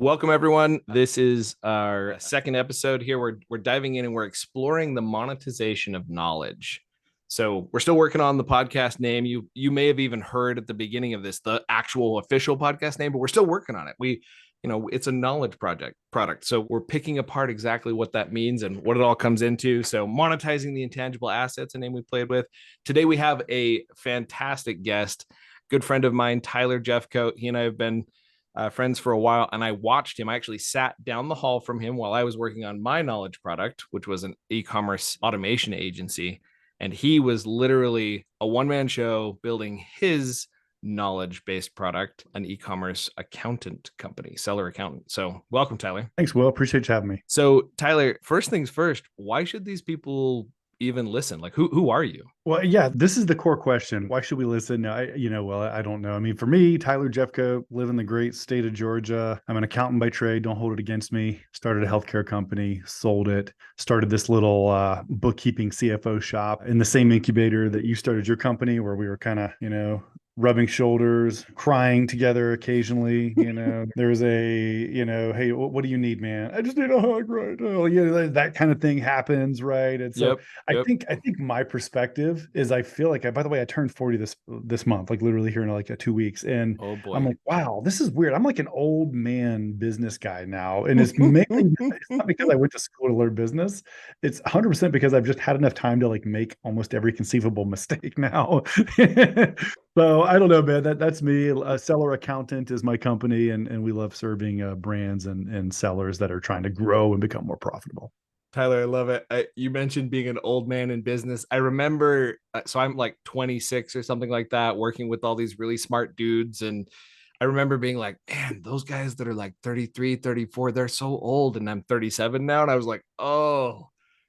Welcome, everyone. This is our second episode here. We're diving in and we're exploring the monetization of knowledge. So we're still working on the podcast name. You may have even heard at the beginning of this the actual official podcast name, but we're still working on it. It's a knowledge product. So we're picking apart exactly what that means and what it all comes into. So monetizing the intangible assets, a name we played with. Today we have a fantastic guest, good friend of mine, Tyler Jeffcoat. He and I have been friends for a while, and I watched him. I actually sat down the hall from him while I was working on my knowledge product, which was an e-commerce automation agency. And he was literally a one-man show building his knowledge-based product, an e-commerce accountant company, seller accountant. So welcome, Tyler. Thanks, Will. Appreciate you having me. So Tyler, first things first, why should these people even listen? Like who are you? Well, yeah, this is the core question. Why should we listen? I don't know. I mean, for me, Tyler Jeffcoat, live in the great state of Georgia. I'm an accountant by trade. Don't hold it against me. Started a healthcare company, sold it, started this little bookkeeping CFO shop in the same incubator that you started your company, where we were kind of, rubbing shoulders, crying together occasionally. There's hey, what do you need, man? I just need a hug right now. That kind of thing happens, right? And so Yep. Yep. I think my perspective is I feel like by the way, I turned 40 this month, like literally here in like 2 weeks. And Oh I'm boy. like, wow, this is weird. I'm like an old man business guy now. And it's mainly it's not because I went to school to learn business. It's 100% because I've just had enough time to like make almost every conceivable mistake now. So I don't know, man. That's me. A seller accountant is my company, and we love serving brands and sellers that are trying to grow and become more profitable. Tyler, I love it. You mentioned being an old man in business. I remember, so I'm like 26 or something like that, working with all these really smart dudes. And I remember being like, man, those guys that are like 33, 34, they're so old. And I'm 37 now. And I was like, oh,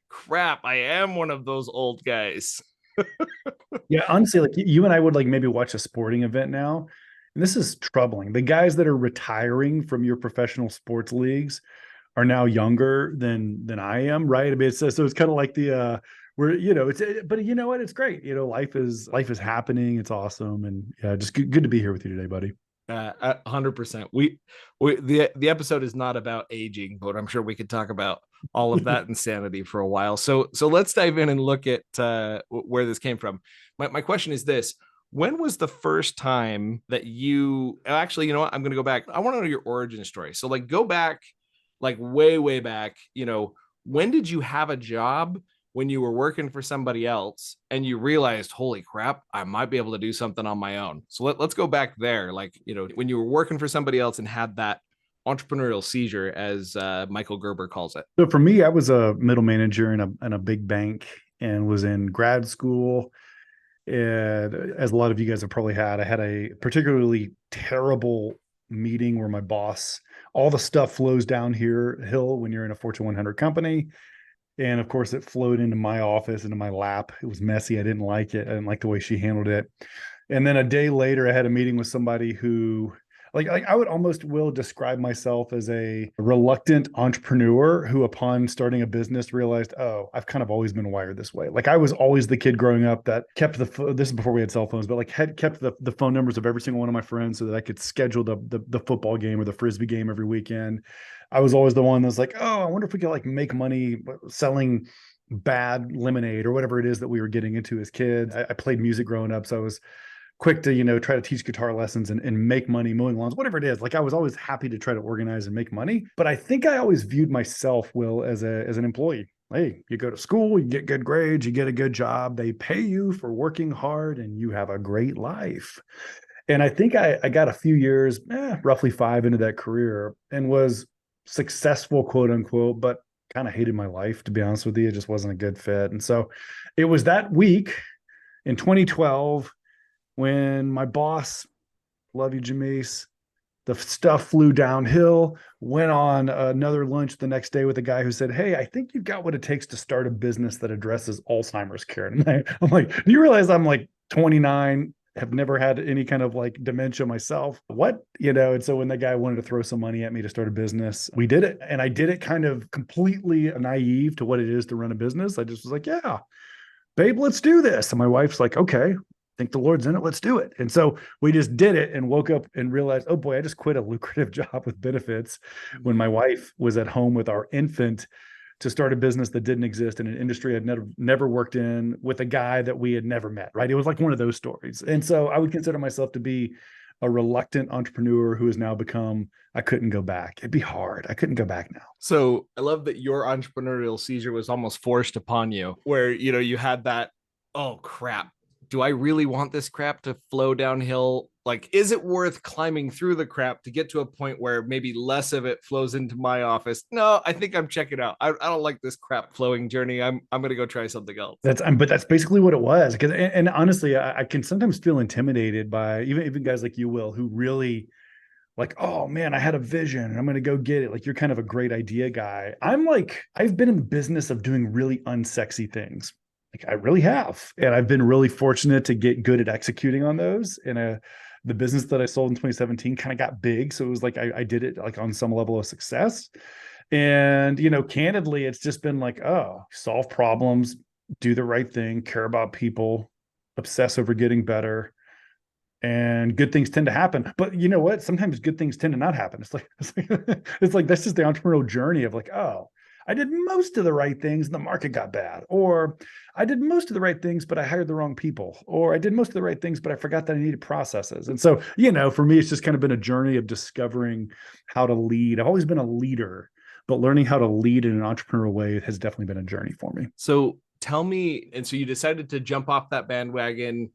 crap, I am one of those old guys. Yeah, honestly, like you and I would like maybe watch a sporting event now, and this is troubling. The guys that are retiring from your professional sports leagues are now younger than I am, right? I mean, so it's kind of like the where but you know what? It's great. Life is happening. It's awesome, and yeah, just good to be here with you today, buddy. 100%. The episode is not about aging, but I'm sure we could talk about all of that insanity for a while. So let's dive in and look at where this came from. My question is this: when was the first time that you actually, you know what? I'm going to go back. I want to know your origin story. So like go back, like way back. When did you have a job? When you were working for somebody else and you realized, holy crap, I might be able to do something on my own. So let's go back there. Like, when you were working for somebody else and had that entrepreneurial seizure, as Michael Gerber calls it. So for me, I was a middle manager in a big bank and was in grad school. And as a lot of you guys have probably had, I had a particularly terrible meeting where my boss, all the stuff flows down here hill when you're in a Fortune 100 company. And of course, it flowed into my office, into my lap. It was messy. I didn't like it. I didn't like the way she handled it. And then a day later, I had a meeting with somebody who, like I would almost will describe myself as a reluctant entrepreneur who, upon starting a business, realized, oh, I've kind of always been wired this way. Like I was always the kid growing up that kept this is before we had cell phones, but like had kept the phone numbers of every single one of my friends so that I could schedule the football game or the frisbee game every weekend. I was always the one that's like, oh, I wonder if we could like make money selling bad lemonade or whatever it is that we were getting into as kids. I played music growing up, so I was quick to try to teach guitar lessons and make money mowing lawns, whatever it is. Like I was always happy to try to organize and make money, but I think I always viewed myself, Will, as an employee. Hey, you go to school, you get good grades, you get a good job, they pay you for working hard, and you have a great life. And I think I got a few years, roughly 5 into that career, and was successful, quote unquote, but kind of hated my life, to be honest with you. It just wasn't a good fit. And so it was that week in 2012 when my boss, love you, Jameis, the stuff flew downhill, went on another lunch the next day with a guy who said, hey, I think you've got what it takes to start a business that addresses Alzheimer's care. And I'm like, do you realize I'm like 29, have never had any kind of like dementia myself? What? And so when the guy wanted to throw some money at me to start a business, we did it. And I did it kind of completely naive to what it is to run a business. I just was like, yeah, babe, let's do this. And my wife's like, okay, think the Lord's in it. Let's do it. And so we just did it and woke up and realized, oh boy, I just quit a lucrative job with benefits when my wife was at home with our infant to start a business that didn't exist in an industry I'd never worked in with a guy that we had never met, right? It was like one of those stories. And so I would consider myself to be a reluctant entrepreneur who has now become, I couldn't go back. It'd be hard. I couldn't go back now. So I love that your entrepreneurial seizure was almost forced upon you, where you had that, oh crap, do I really want this crap to flow downhill? Like, is it worth climbing through the crap to get to a point where maybe less of it flows into my office? No, I think I'm checking out. I don't like this crap flowing journey. I'm gonna go try something else. But that's basically what it was. Because and honestly, I can sometimes feel intimidated by even guys like you, Will, who really like, oh man, I had a vision and I'm going to go get it. Like you're kind of a great idea guy. I'm like, I've been in the business of doing really unsexy things. Like I really have. And I've been really fortunate to get good at executing on those. And the business that I sold in 2017 kind of got big. So it was like, I did it like on some level of success. And, candidly, it's just been like, oh, solve problems, do the right thing, care about people, obsess over getting better, and good things tend to happen. But you know what? Sometimes good things tend to not happen. It's like that's just the entrepreneurial journey of like, oh, I did most of the right things and the market got bad, or I did most of the right things but I hired the wrong people, or I did most of the right things but I forgot that I needed processes. And so, for me, it's just kind of been a journey of discovering how to lead. I've always been a leader, but learning how to lead in an entrepreneurial way has definitely been a journey for me. So tell me, and so you decided to jump off that bandwagon.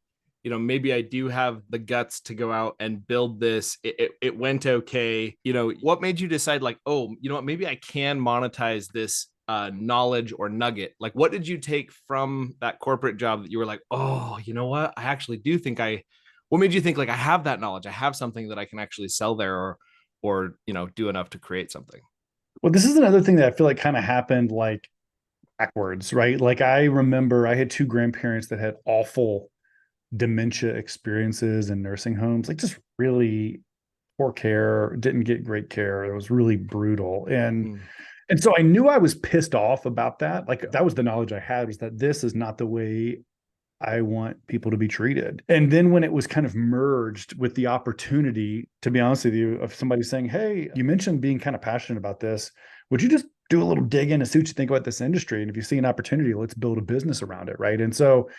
Maybe I do have the guts to go out and build this. It went okay. What made you decide like, oh, you know what, maybe I can monetize this knowledge or nugget? Like, what did you take from that corporate job that you were like, oh, you know what, I actually do think what made you think like I have that knowledge, I have something that I can actually sell there or do enough to create something? Well, this is another thing that I feel like kind of happened like backwards, right? Like I remember I had two grandparents that had awful dementia experiences in nursing homes, like just really poor care, didn't get great care. It was really brutal. And so I knew I was pissed off about that. Like that was the knowledge I had, was that this is not the way I want people to be treated. And then when it was kind of merged with the opportunity, to be honest with you, of somebody saying, hey, you mentioned being kind of passionate about this. Would you just do a little digging and see what you think about this industry? And if you see an opportunity, let's build a business around it. Right. And so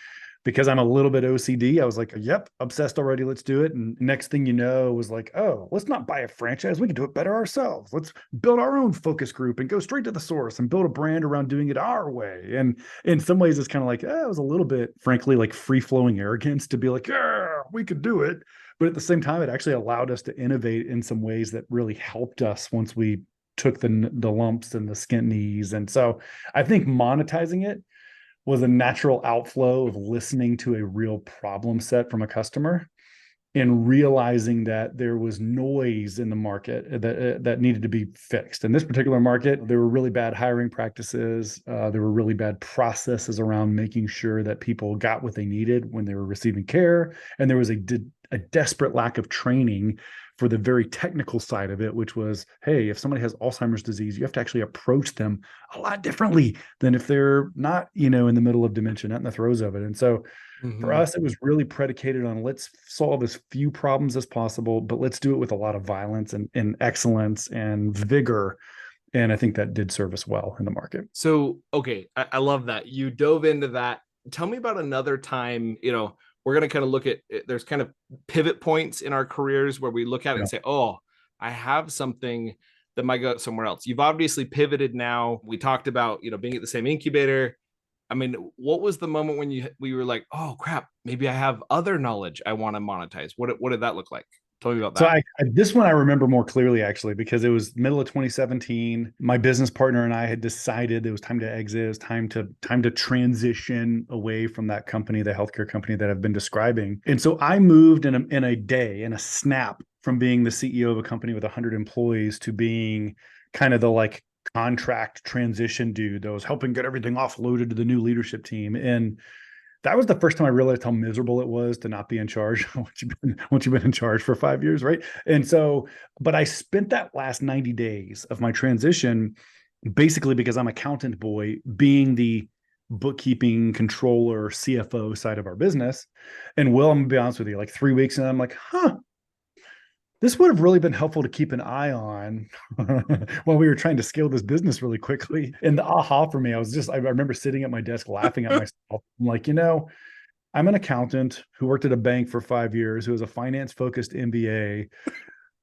because I'm a little bit OCD, I was like, yep, obsessed already. Let's do it. And next thing you know, was like, oh, let's not buy a franchise. We can do it better ourselves. Let's build our own focus group and go straight to the source and build a brand around doing it our way. And in some ways, it's kind of like, it was a little bit, frankly, like free flowing arrogance to be like, yeah, we could do it. But at the same time, it actually allowed us to innovate in some ways that really helped us once we took the lumps and the skin knees. And so I think monetizing it was a natural outflow of listening to a real problem set from a customer and realizing that there was noise in the market that needed to be fixed. In this particular market, there were really bad hiring practices. There were really bad processes around making sure that people got what they needed when they were receiving care. And there was a desperate lack of training for the very technical side of it, which was, hey, if somebody has Alzheimer's disease, you have to actually approach them a lot differently than if they're not, in the middle of dementia, not in the throes of it. And so for us, it was really predicated on let's solve as few problems as possible, but let's do it with a lot of violence and excellence and vigor. And I think that did serve us well in the market. So, okay, I love that. You dove into that. Tell me about another time, we're going to kind of look at, there's kind of pivot points in our careers where we look at it and say, oh, I have something that might go somewhere else. You've obviously pivoted now. We talked about, being at the same incubator. I mean, what was the moment when we were like, oh crap, maybe I have other knowledge I want to monetize? What did that look like? Tell me about that. So this one I remember more clearly, actually, because it was middle of 2017. My business partner and I had decided it was time to exit. It was time to transition away from that company, the healthcare company that I've been describing. And so I moved in a snap, from being the CEO of a company with 100 employees to being kind of the like contract transition dude that was helping get everything offloaded to the new leadership team. And that was the first time I realized how miserable it was to not be in charge once you've been in charge for 5 years, right? And so, but I spent that last 90 days of my transition basically because I'm accountant boy being the bookkeeping, controller, CFO side of our business. And Will, I'm gonna be honest with you, like 3 weeks, and I'm like, this would have really been helpful to keep an eye on while we were trying to scale this business really quickly. And the aha for me, I remember sitting at my desk laughing at myself. I'm like, I'm an accountant who worked at a bank for 5 years, who was a finance focused MBA,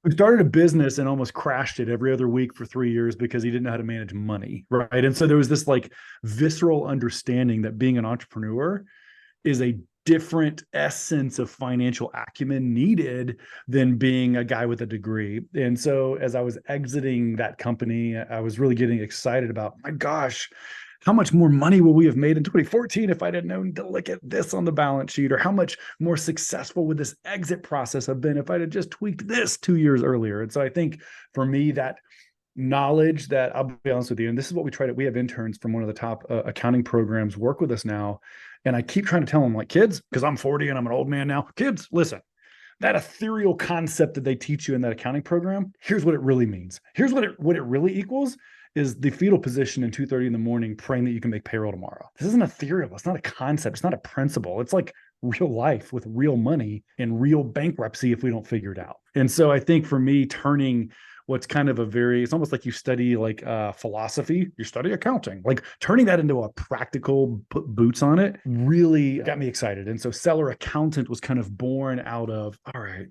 who started a business and almost crashed it every other week for 3 years because he didn't know how to manage money. Right. And so there was this like visceral understanding that being an entrepreneur is a different essence of financial acumen needed than being a guy with a degree. And so as I was exiting that company, I was really getting excited about, my gosh, how much more money will we have made in 2014 if I'd have known to look at this on the balance sheet? Or how much more successful would this exit process have been if I'd have just tweaked this 2 years earlier? And so I think for me, that knowledge that, I'll be honest with you, and this is what we have interns from one of the top accounting programs work with us now. And I keep trying to tell them, like, kids, because I'm 40 and I'm an old man now, kids, listen, that ethereal concept that they teach you in that accounting program, here's what it really means. Here's what it really equals is the fetal position in 2:30 in the morning praying that you can make payroll tomorrow. This isn't ethereal. It's not a concept. It's not a principle. It's like real life with real money and real bankruptcy if we don't figure it out. And so I think for me, turning what's kind of it's almost like you study like philosophy, you study accounting, like turning that into a practical put boots on it really got me excited. And so Seller Accountant was kind of born out of, all right,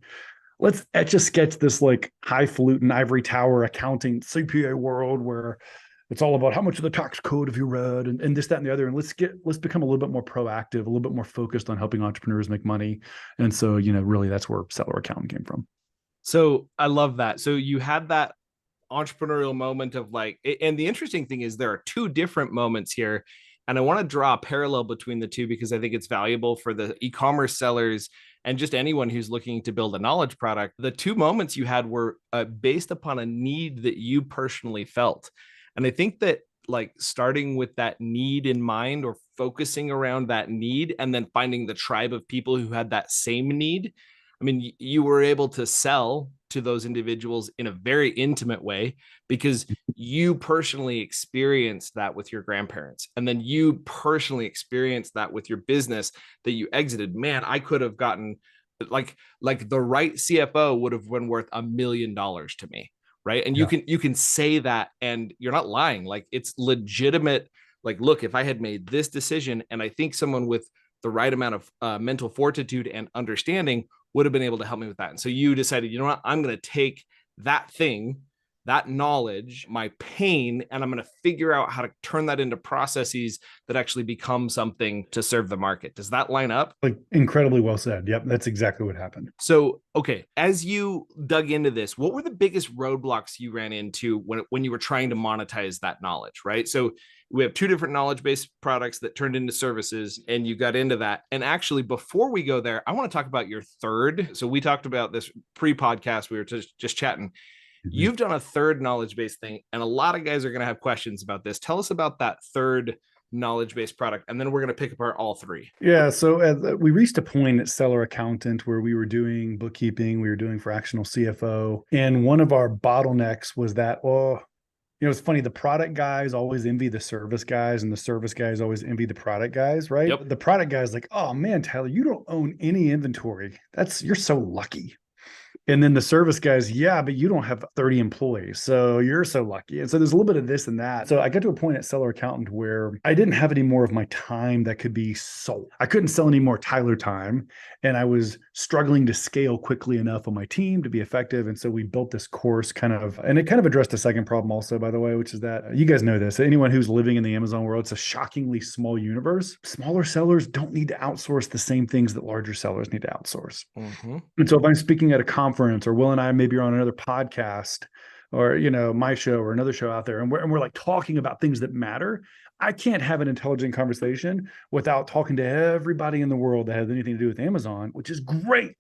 let's etch a sketch this like highfalutin ivory tower accounting CPA world where it's all about how much of the tax code have you read and this, that, and the other. And let's become a little bit more proactive, a little bit more focused on helping entrepreneurs make money. And so, really that's where Seller Accountant came from. So I love that. So you had that entrepreneurial moment of like, and the interesting thing is there are two different moments here. And I want to draw a parallel between the two because I think it's valuable for the e-commerce sellers and just anyone who's looking to build a knowledge product. The two moments you had were based upon a need that you personally felt. And I think that like starting with that need in mind or focusing around that need and then finding the tribe of people who had that same need. I mean, you were able to sell to those individuals in a very intimate way because you personally experienced that with your grandparents. And then you personally experienced that with your business that you exited. Man, I could have gotten like the right CFO would have been worth $1 million to me. Right. And Yeah. you can say that and you're not lying. Like it's legitimate. Like, look, if I had made this decision and I think someone with the right amount of mental fortitude and understanding would have been able to help me with that. And so you decided, you know what, I'm going to take that thing, that knowledge, my pain, and I'm going to figure out how to turn that into processes that actually become something to serve the market. Does that line up? Like incredibly well said. Yep. That's exactly what happened. So, okay, as you dug into this, what were the biggest roadblocks you ran into when you were trying to monetize that knowledge, right? So we have two different knowledge-based products that turned into services and you got into that. And actually, before we go there, I want to talk about your third. So we talked about this pre-podcast. We were just chatting. You've done a third knowledge-based thing, and a lot of guys are going to have questions about this. Tell us about that third knowledge-based product, and then we're going to pick apart all three. Yeah. So we reached a point at Seller Accountant where we were doing bookkeeping, we were doing fractional CFO. And one of our bottlenecks was that, it's funny. The product guys always envy the service guys, and the service guys always envy the product guys, right? Yep. The product guys like, oh man, Tyler, you don't own any inventory. You're so lucky. And then the service guys, yeah, but you don't have 30 employees. So you're so lucky. And so there's a little bit of this and that. So I got to a point at Seller Accountant where I didn't have any more of my time that could be sold. I couldn't sell any more Tyler time. And I was struggling to scale quickly enough on my team to be effective. And so we built this course and it kind of addressed the second problem also, by the way, which is that you guys know this. Anyone who's living in the Amazon world, it's a shockingly small universe. Smaller sellers don't need to outsource the same things that larger sellers need to outsource. Mm-hmm. And so if I'm speaking at a conference, or Will and I maybe are on another podcast or, my show or another show out there, and we're like talking about things that matter, I can't have an intelligent conversation without talking to everybody in the world that has anything to do with Amazon, which is great.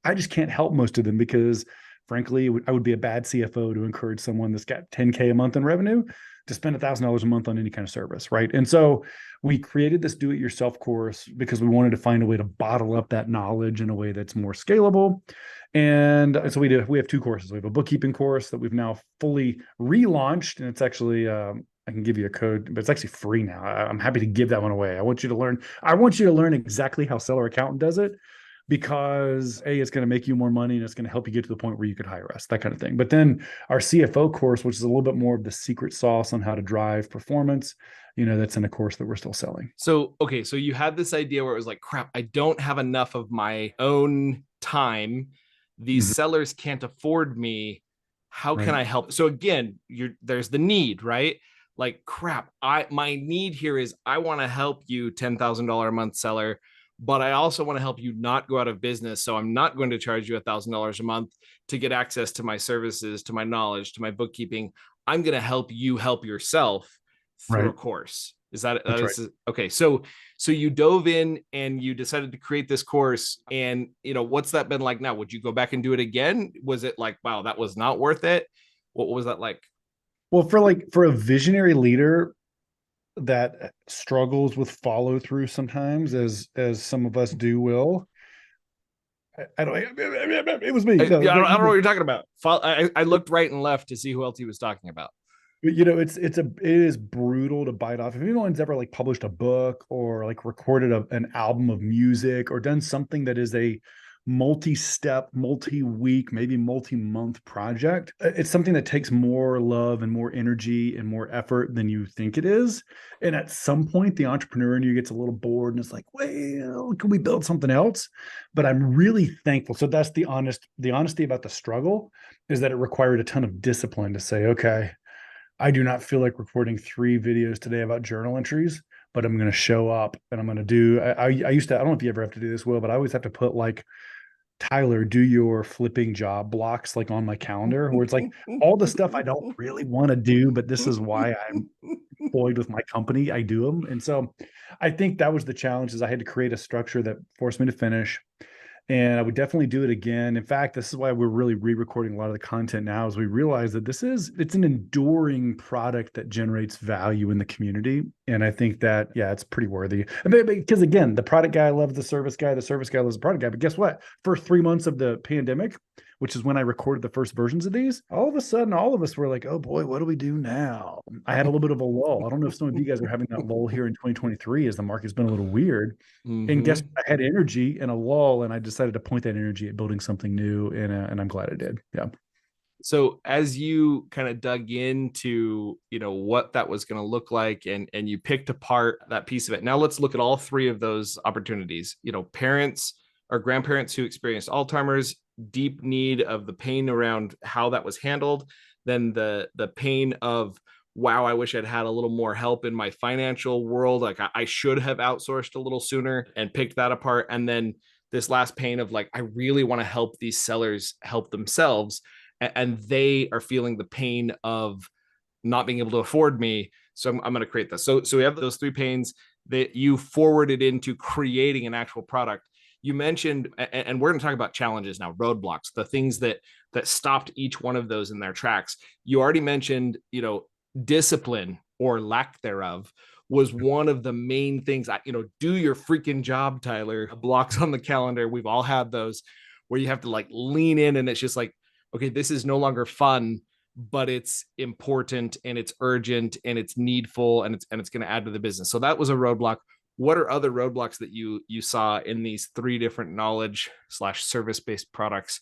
I just can't help most of them because frankly, I would be a bad CFO to encourage someone that's got 10K a month in revenue to spend $1,000 a month on any kind of service, right? And so we created this do-it-yourself course because we wanted to find a way to bottle up that knowledge in a way that's more scalable. And so we have two courses. We have a bookkeeping course that we've now fully relaunched, and it's actually I can give you a code, but it's actually free now. I'm happy to give that one away. I want you to learn exactly how Seller Accountant does it, because A, it's going to make you more money and it's going to help you get to the point where you could hire us, that kind of thing. But then our CFO course, which is a little bit more of the secret sauce on how to drive performance, that's in a course that we're still selling. So, okay, so you had this idea where it was like, crap, I don't have enough of my own time. These Mhm. sellers can't afford me. How can Right. I help? So again, there's the need, right? Like, crap, my need here is I want to help you $10,000 a month seller, but I also want to help you not go out of business. So I'm not going to charge you $1,000 a month to get access to my services, to my knowledge, to my bookkeeping. I'm going to help you help yourself through a Right. course. Is that That's right. okay? So you dove in and you decided to create this course, and what's that been like now? Would you go back and do it again? Was it like, wow, that was not worth it? What was that like? Well, for a visionary leader that struggles with follow through sometimes, as some of us do will, I don't. It was me. No, Yeah, I don't know what you're talking about. I looked right and left to see who else he was talking about. it is brutal to bite off. If anyone's ever like published a book or like recorded an album of music or done something that is a multi-step, multi-week, maybe multi-month project, it's something that takes more love and more energy and more effort than you think it is. And at some point, the entrepreneur in you gets a little bored and it's like, well, can we build something else? But I'm really thankful. So that's the honesty about the struggle, is that it required a ton of discipline to say, okay, I do not feel like recording 3 videos today about journal entries, but I'm going to show up and I'm going to do. I used to. I don't know if you ever have to do this, Will, but I always have to put like, Tyler, do your flipping job blocks like on my calendar, where it's like all the stuff I don't really want to do, but this is why I'm employed with my company. I do them, and so I think that was the challenge: is I had to create a structure that forced me to finish, and I would definitely do it again. In fact, this is why we're really re-recording a lot of the content now, as we realize that it's an enduring product that generates value in the community. And I think that, yeah, it's pretty worthy. Because again, the product guy loves the service guy loves the product guy. But guess what? For 3 months of the pandemic, which is when I recorded the first versions of these, all of a sudden, all of us were like, oh boy, what do we do now? I had a little bit of a lull. I don't know if some of you guys are having that lull here in 2023, as the market's been a little weird. And guess Mm-hmm. what? I had energy and a lull, and I decided to point that energy at building something new, and I'm glad I did. Yeah. So as you kind of dug into, what that was going to look like, and you picked apart that piece of it. Now let's look at all three of those opportunities. Parents or grandparents who experienced Alzheimer's, deep need of the pain around how that was handled, then the pain of, wow, I wish I'd had a little more help in my financial world. Like I should have outsourced a little sooner and picked that apart. And then this last pain of like, I really want to help these sellers help themselves, and they are feeling the pain of not being able to afford me. So I'm going to create this. So we have those three pains that you forwarded into creating an actual product. You mentioned, and we're going to talk about challenges now, roadblocks, the things that stopped each one of those in their tracks. You already mentioned, discipline or lack thereof was one of the main things. Do your freaking job, Tyler. Blocks on the calendar. We've all had those where you have to like lean in, and it's just like, okay, this is no longer fun, but it's important and it's urgent and it's needful, and it's going to add to the business. So that was a roadblock. What are other roadblocks that you saw in these three different knowledge slash service based products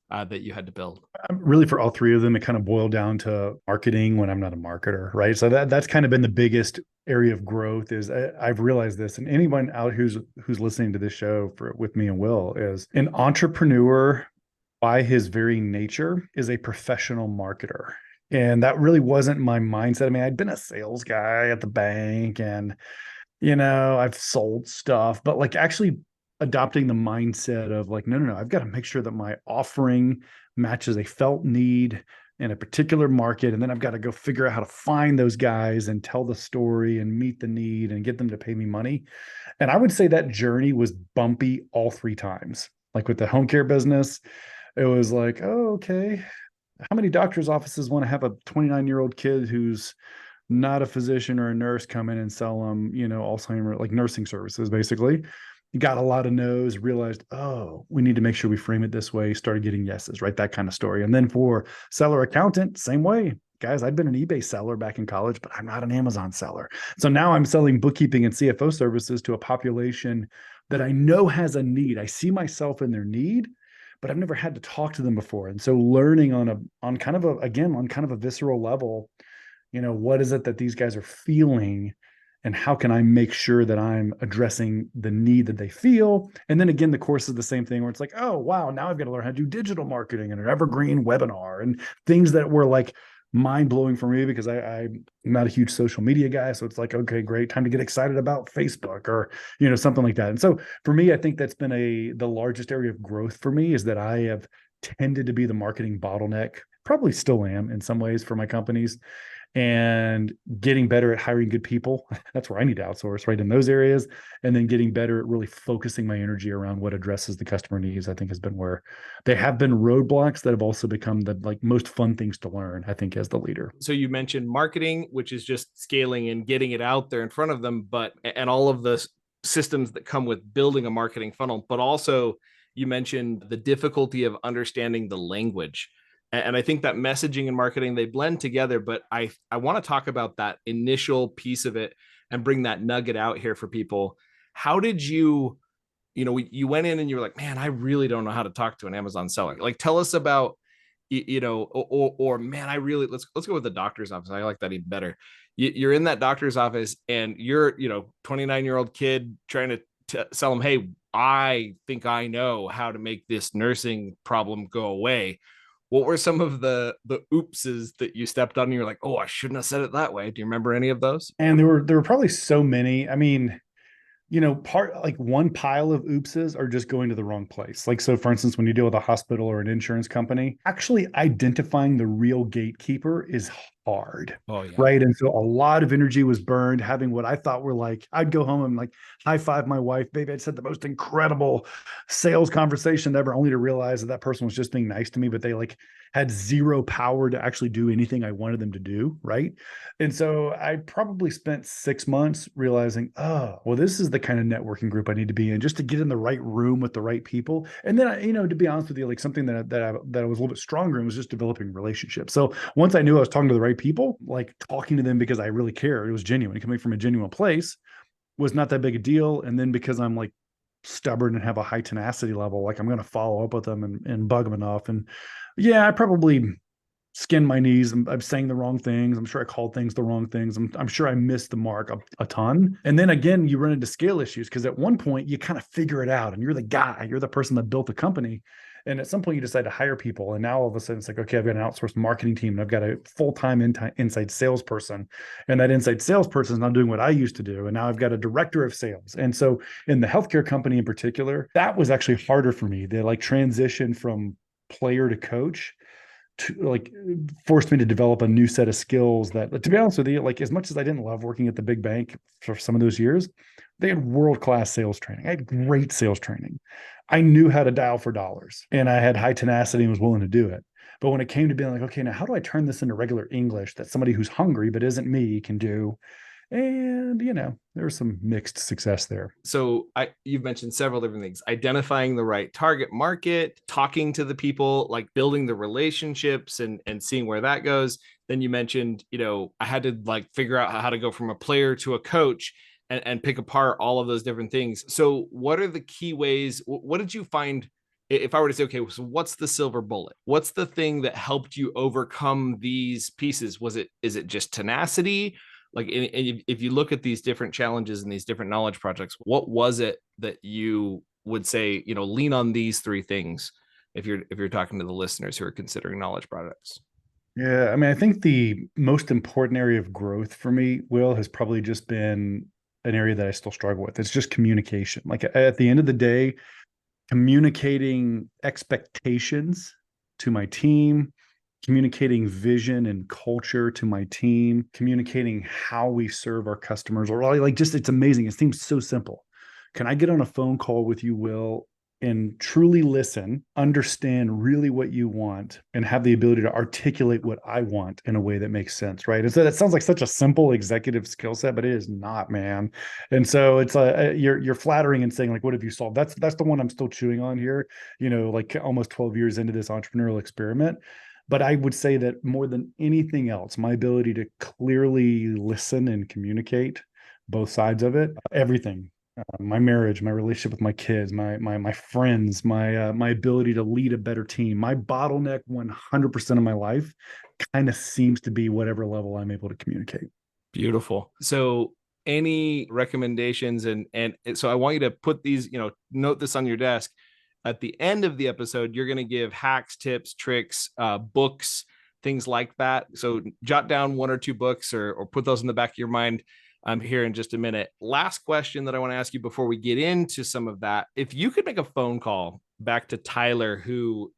that you had to build? Really, for all three of them, it kind of boiled down to marketing when I'm not a marketer, right? So that's kind of been the biggest area of growth. Is I've realized this, and anyone out who's listening to this show with me and Will, is an entrepreneur by his very nature is a professional marketer. And that really wasn't my mindset. I mean, I'd been a sales guy at the bank, and I've sold stuff, but like actually adopting the mindset of like, no, no, no, I've got to make sure that my offering matches a felt need in a particular market. And then I've got to go figure out how to find those guys and tell the story and meet the need and get them to pay me money. And I would say that journey was bumpy all 3 times. Like with the home care business, it was like, oh, okay. How many doctor's offices want to have a 29-year-old kid who's not a physician or a nurse come in and sell them, Alzheimer, like nursing services, basically? You got a lot of no's, realized, oh, we need to make sure we frame it this way, started getting yeses, right? That kind of story. And then for seller accountant, same way. guys, I'd been an eBay seller back in college, but I'm not an Amazon seller. So now I'm selling bookkeeping and CFO services to a population that I know has a need. I see myself in their need, but I've never had to talk to them before. And so learning on kind of a, again, on kind of a visceral level, what is it that these guys are feeling, and how can I make sure that I'm addressing the need that they feel? And then again, the course is the same thing where it's like, oh, wow, now I've got to learn how to do digital marketing and an evergreen webinar and things that were like mind blowing for me because I'm not a huge social media guy. So it's like, okay, great, time to get excited about Facebook or, something like that. And so for me, I think that's been the largest area of growth for me, is that I have tended to be the marketing bottleneck, probably still am in some ways for my companies, and getting better at hiring good people. That's where I need to outsource, right, in those areas. And then getting better at really focusing my energy around what addresses the customer needs, I think, has been where they have been roadblocks that have also become the like most fun things to learn, I think, as the leader. So you mentioned marketing, which is just scaling and getting it out there in front of them, but and all of the systems that come with building a marketing funnel, but also you mentioned the difficulty of understanding the language. And I think that messaging and marketing, they blend together, but I want to talk about that initial piece of it and bring that nugget out here for people. How did you went in and you were like, man, I really don't know how to talk to an Amazon seller. Like, tell us about, or man, I really, let's go with the doctor's office. I like that even better. You're in that doctor's office and you're, 29-year-old kid trying to sell them, hey, I think I know how to make this nursing problem go away. What were some of the oopses that you stepped on and you're like, oh, I shouldn't have said it that way? Do you remember any of those? And there were probably so many. I mean, part like one pile of oopses are just going to the wrong place. Like, so for instance, when you deal with a hospital or an insurance company, actually identifying the real gatekeeper is hard. Oh yeah. Right. And so a lot of energy was burned having what I thought were like, I'd go home and like high five my wife, baby, I'd said the most incredible sales conversation ever, only to realize that that person was just being nice to me, but they like had zero power to actually do anything I wanted them to do. Right. And so I probably spent 6 months realizing, oh, well, this is the kind of networking group I need to be in just to get in the right room with the right people. And then, to be honest with you, like something that I was a little bit stronger in was just developing relationships. So once I knew I was talking to the right people, like talking to them because I really cared, it was genuine, coming from a genuine place, was not that big a deal. And then because I'm like stubborn and have a high tenacity level, like I'm going to follow up with them and bug them enough. And yeah, I probably skinned my knees. I'm saying the wrong things. I'm sure I called things the wrong things. I'm sure I missed the mark a ton. And then again, you run into scale issues because at one point you kind of figure it out and you're the guy, you're the person that built the company. And at some point you decide to hire people. And now all of a sudden it's like, okay, I've got an outsourced marketing team and I've got a full-time inside salesperson. And that inside salesperson is not doing what I used to do. And now I've got a director of sales. And so in the healthcare company in particular, that was actually harder for me. They like transition from player to coach to like forced me to develop a new set of skills that, to be honest with you, like as much as I didn't love working at the big bank for some of those years, they had world-class sales training. I had great sales training. I knew how to dial for dollars and I had high tenacity and was willing to do it. But when it came to being like, okay, now how do I turn this into regular English that somebody who's hungry but isn't me can do? And there was some mixed success there. So you've mentioned several different things: identifying the right target market, talking to the people, like building the relationships and seeing where that goes. Then you mentioned, I had to like figure out how to go from a player to a coach and pick apart all of those different things. So what are the key ways? What did you find? If I were to say, okay, so what's the silver bullet? What's the thing that helped you overcome these pieces? Is it just tenacity? Like, if you look at these different challenges and these different knowledge projects, what was it that you would say, lean on these three things if you're talking to the listeners who are considering knowledge products? Yeah, I mean, I think the most important area of growth for me, Will, has probably just been an area that I still struggle with. It's just communication. Like at the end of the day, communicating expectations to my team, communicating vision and culture to my team, communicating how we serve our customers, or like just it's amazing. It seems so simple. Can I get on a phone call with you, Will, and truly listen, understand really what you want, and have the ability to articulate what I want in a way that makes sense, right? And so that sounds like such a simple executive skill set, but it is not, man. And so it's you're flattering and saying like, what have you solved? That's the one I'm still chewing on here. Like almost 12 years into this entrepreneurial experiment. But I would say that more than anything else, my ability to clearly listen and communicate both sides of it, everything, my marriage, my relationship with my kids, my friends, my ability to lead a better team, my bottleneck 100% of my life kind of seems to be whatever level I'm able to communicate. Beautiful. So any recommendations, and so I want you to put these, note this on your desk. At the end of the episode, you're going to give hacks, tips, tricks, books, things like that. So jot down one or two books, or put those in the back of your mind. I'm here in just a minute. Last question that I want to ask you before we get into some of that. If you could make a phone call back to Tyler, who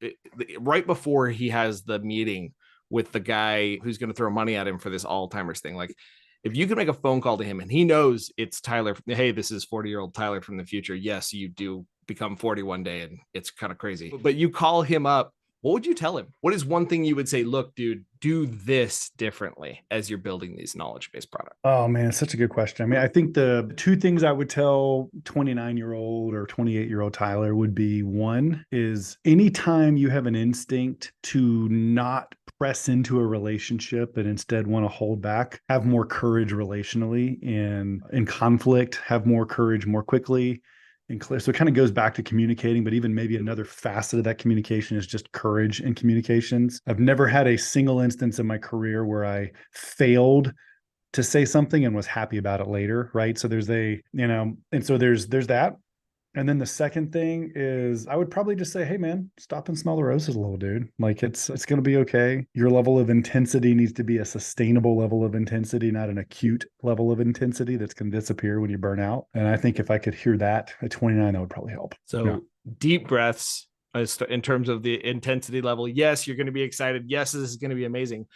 right before he has the meeting with the guy who's going to throw money at him for this Alzheimer's thing, like if you could make a phone call to him and he knows it's Tyler, hey, this is 40-year-old Tyler from the future. Yes, you do become 40 one day and it's kind of crazy. But you call him up, what would you tell him? What is one thing you would say, look, dude, do this differently as you're building these knowledge-based products? Oh man, such a good question. I mean, I think the two things I would tell 29-year-old or 28-year-old Tyler would be, one is anytime you have an instinct to not press into a relationship and instead want to hold back, have more courage relationally, and in conflict, have more courage more quickly and clear. So it kind of goes back to communicating, but even maybe another facet of that communication is just courage in communications. I've never had a single instance in my career where I failed to say something and was happy about it later, right? So there's and so there's that. And then the second thing is I would probably just say, hey man, stop and smell the roses a little, dude. Like it's gonna be okay. Your level of intensity needs to be a sustainable level of intensity, not an acute level of intensity that's gonna disappear when you burn out. And I think if I could hear that at 29, that would probably help. So yeah. Deep breaths in terms of the intensity level. Yes, you're going to be excited. Yes, this is going to be amazing.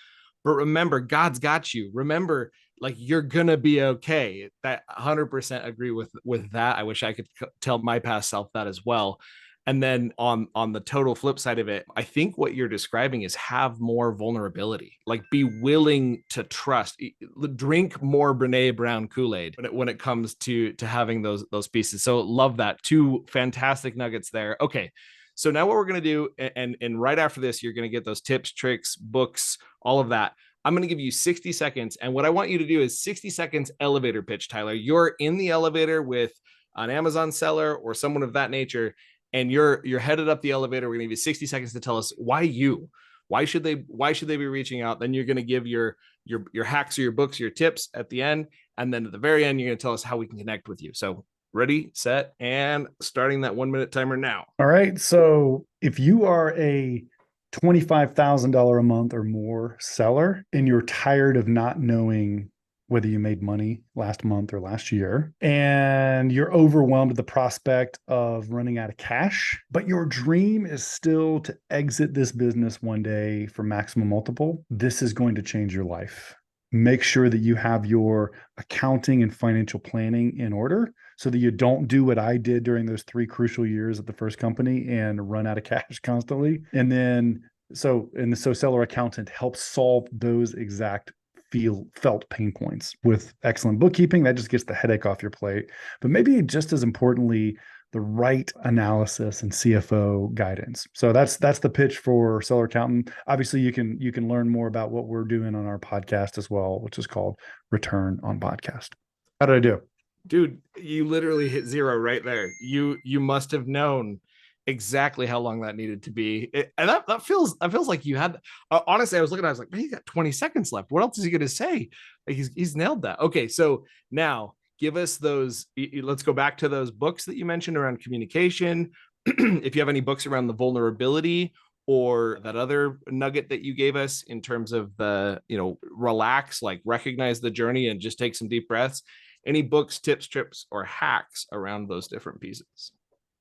But remember, God's got you. Remember, like you're gonna be okay. That 100% agree with that. I wish I could tell my past self that as well. And then on the total flip side of it, I think what you're describing is have more vulnerability. Like be willing to trust. Drink more Brene Brown Kool-Aid when it comes to having those pieces. So love that. Two fantastic nuggets there. Okay. So now what we're going to do, and right after this, you're going to get those tips, tricks, books, all of that. I'm going to give you 60 seconds. And what I want you to do is 60 seconds elevator pitch, Tyler. You're in the elevator with an Amazon seller or someone of that nature, and you're headed up the elevator. We're going to give you 60 seconds to tell us why you. Why should they be reaching out? Then you're going to give your hacks or your books, your tips at the end. And then at the very end, you're going to tell us how we can connect with you. So ready, set, and starting that 1 minute timer now. All right. So if you are a $25,000 a month or more seller and you're tired of not knowing whether you made money last month or last year, and you're overwhelmed at the prospect of running out of cash, but your dream is still to exit this business one day for maximum multiple, this is going to change your life. Make sure that you have your accounting and financial planning in order so that you don't do what I did during those 3 crucial years at the first company and run out of cash constantly. And then, so Seller Accountant helps solve those exact felt pain points with excellent bookkeeping. That just gets the headache off your plate. But maybe just as importantly, the right analysis and CFO guidance. So that's the pitch for Seller Accountant. Obviously, you can learn more about what we're doing on our podcast as well, which is called Return on Podcast. How did I do? Dude, you literally hit zero right there. You must have known exactly how long that needed to be. And that feels like you had, honestly, I was looking, I was like, man, he got 20 seconds left. What else is he going to say? Like, he's nailed that. Okay. So now give us those, let's go back to those books that you mentioned around communication. If you have any books around the vulnerability or that other nugget that you gave us in terms of the, relax, like recognize the journey and just take some deep breaths. Any books, tips, trips, or hacks around those different pieces?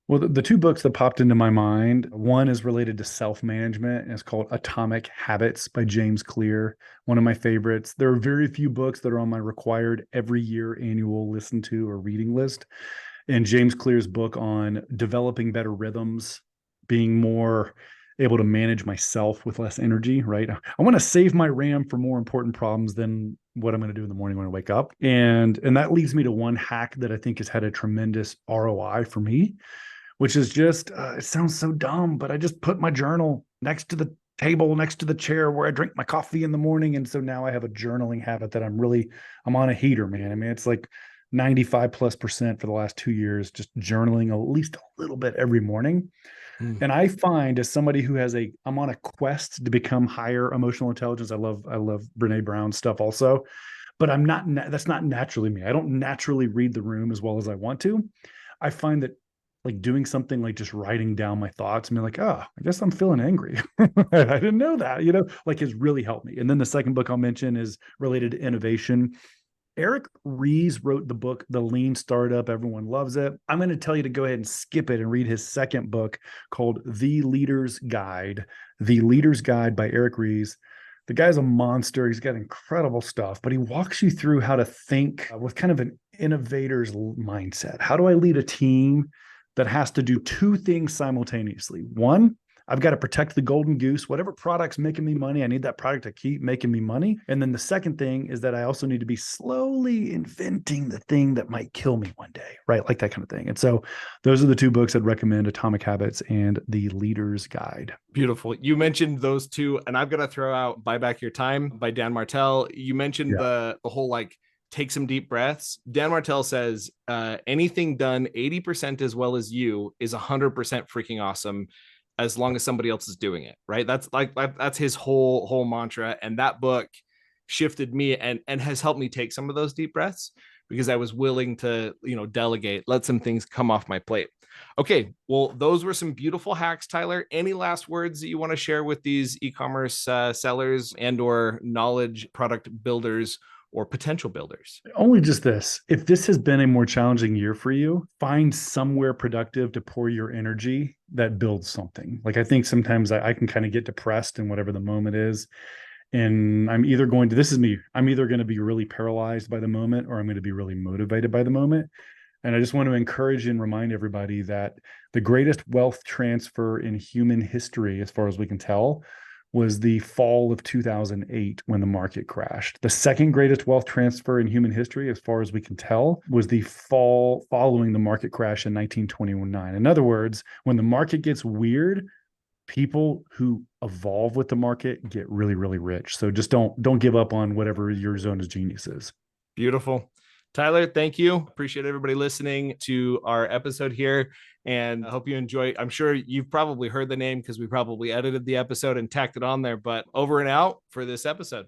Well, the 2 books that popped into my mind, one is related to self-management, and it's called Atomic Habits by James Clear, one of my favorites. There are very few books that are on my required every year annual listen to or reading list. And James Clear's book on developing better rhythms, being more able to manage myself with less energy, right? I want to save my RAM for more important problems than what I'm going to do in the morning when I wake up. And that leads me to one hack that I think has had a tremendous ROI for me, which is just, it sounds so dumb, but I just put my journal next to the table next to the chair where I drink my coffee in the morning. And so now I have a journaling habit that I'm on a heater, man. I mean, it's like 95+% for the last 2 years, just journaling at least a little bit every morning. Mm. And I find, as somebody who I'm on a quest to become higher emotional intelligence. I love Brene Brown stuff also, but that's not naturally me. I don't naturally read the room as well as I want to. I find that like doing something like just writing down my thoughts and be like, oh, I guess I'm feeling angry. I didn't know that, like has really helped me. And then the second book I'll mention is related to innovation. Eric Ries wrote the book, The Lean Startup. Everyone loves it. I'm going to tell you to go ahead and skip it and read his second book called The Leader's Guide. The Leader's Guide by Eric Ries. The guy's a monster. He's got incredible stuff, but he walks you through how to think with kind of an innovator's mindset. How do I lead a team that has to do two things simultaneously? One, I've got to protect the golden goose. Whatever product's making me money, I need that product to keep making me money. And then the second thing is that I also need to be slowly inventing the thing that might kill me one day, right? Like that kind of thing. And so those are the two books I'd recommend: Atomic Habits and The Leader's Guide. Beautiful. You mentioned those two, and I've got to throw out Buy Back Your Time by Dan Martell. You mentioned Yeah. the whole like take some deep breaths. Dan Martell says anything done 80% as well as you is 100% freaking awesome as long as somebody else is doing it, right? That's his whole mantra. And that book shifted me and has helped me take some of those deep breaths because I was willing to, delegate, let some things come off my plate. Okay, well, those were some beautiful hacks, Tyler. Any last words that you want to share with these e-commerce sellers and or knowledge product builders or potential builders? Only just this. If this has been a more challenging year for you, find somewhere productive to pour your energy that builds something. Like I think sometimes I can kind of get depressed in whatever the moment is. And this is me, I'm either going to be really paralyzed by the moment or I'm going to be really motivated by the moment. And I just want to encourage and remind everybody that the greatest wealth transfer in human history, as far as we can tell, was the fall of 2008 when the market crashed. The second greatest wealth transfer in human history, as far as we can tell, was the fall following the market crash in 1929. In other words, when the market gets weird, people who evolve with the market get really, really rich. So just don't give up on whatever your zone of genius is. Beautiful. Tyler, thank you. Appreciate everybody listening to our episode here. And I hope you enjoy. I'm sure you've probably heard the name because we probably edited the episode and tacked it on there, but over and out for this episode.